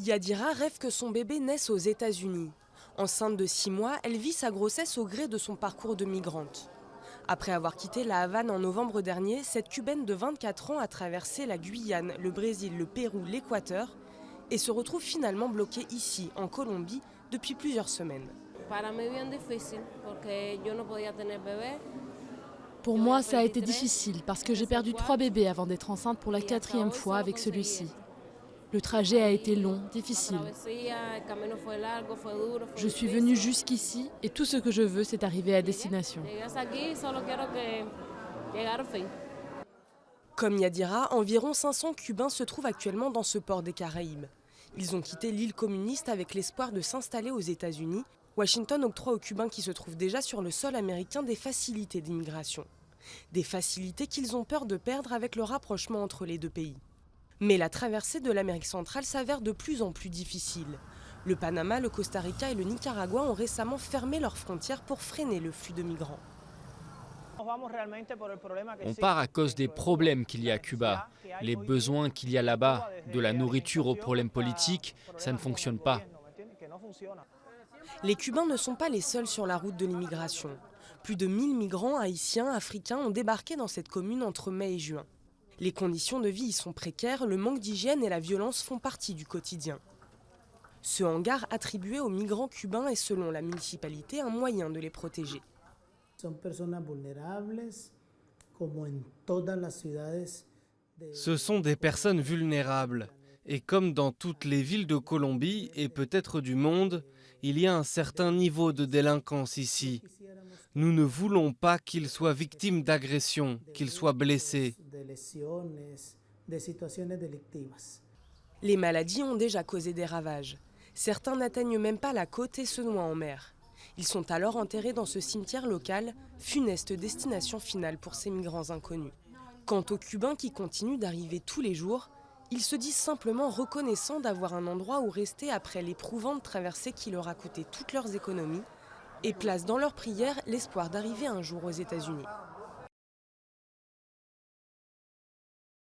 Yadira rêve que son bébé naisse aux États-Unis. Enceinte de 6 mois, elle vit sa grossesse au gré de son parcours de migrante. Après avoir quitté la Havane en novembre dernier, cette Cubaine de 24 ans a traversé la Guyane, le Brésil, le Pérou, l'Équateur et se retrouve finalement bloquée ici, en Colombie, depuis plusieurs semaines. Pour moi, ça a été difficile parce que j'ai perdu 3 bébés avant d'être enceinte pour la 4e fois avec celui-ci. Le trajet a été long, difficile. Je suis venue jusqu'ici et tout ce que je veux, c'est arriver à destination. Comme Yadira, environ 500 Cubains se trouvent actuellement dans ce port des Caraïbes. Ils ont quitté l'île communiste avec l'espoir de s'installer aux États-Unis. Washington octroie aux Cubains qui se trouvent déjà sur le sol américain des facilités d'immigration. Des facilités qu'ils ont peur de perdre avec le rapprochement entre les deux pays. Mais la traversée de l'Amérique centrale s'avère de plus en plus difficile. Le Panama, le Costa Rica et le Nicaragua ont récemment fermé leurs frontières pour freiner le flux de migrants. On part à cause des problèmes qu'il y a à Cuba, les besoins qu'il y a là-bas, de la nourriture aux problèmes politiques, ça ne fonctionne pas. Les Cubains ne sont pas les seuls sur la route de l'immigration. Plus de 1000 migrants haïtiens, africains ont débarqué dans cette commune entre mai et juin. Les conditions de vie y sont précaires, le manque d'hygiène et la violence font partie du quotidien. Ce hangar attribué aux migrants cubains est selon la municipalité un moyen de les protéger. Ce sont des personnes vulnérables. Et comme dans toutes les villes de Colombie et peut-être du monde, il y a un certain niveau de délinquance ici. Nous ne voulons pas qu'ils soient victimes d'agressions, qu'ils soient blessés. Les maladies ont déjà causé des ravages. Certains n'atteignent même pas la côte et se noient en mer. Ils sont alors enterrés dans ce cimetière local, funeste destination finale pour ces migrants inconnus. Quant aux Cubains qui continuent d'arriver tous les jours, ils se disent simplement reconnaissants d'avoir un endroit où rester après l'éprouvante traversée qui leur a coûté toutes leurs économies et placent dans leurs prières l'espoir d'arriver un jour aux États-Unis.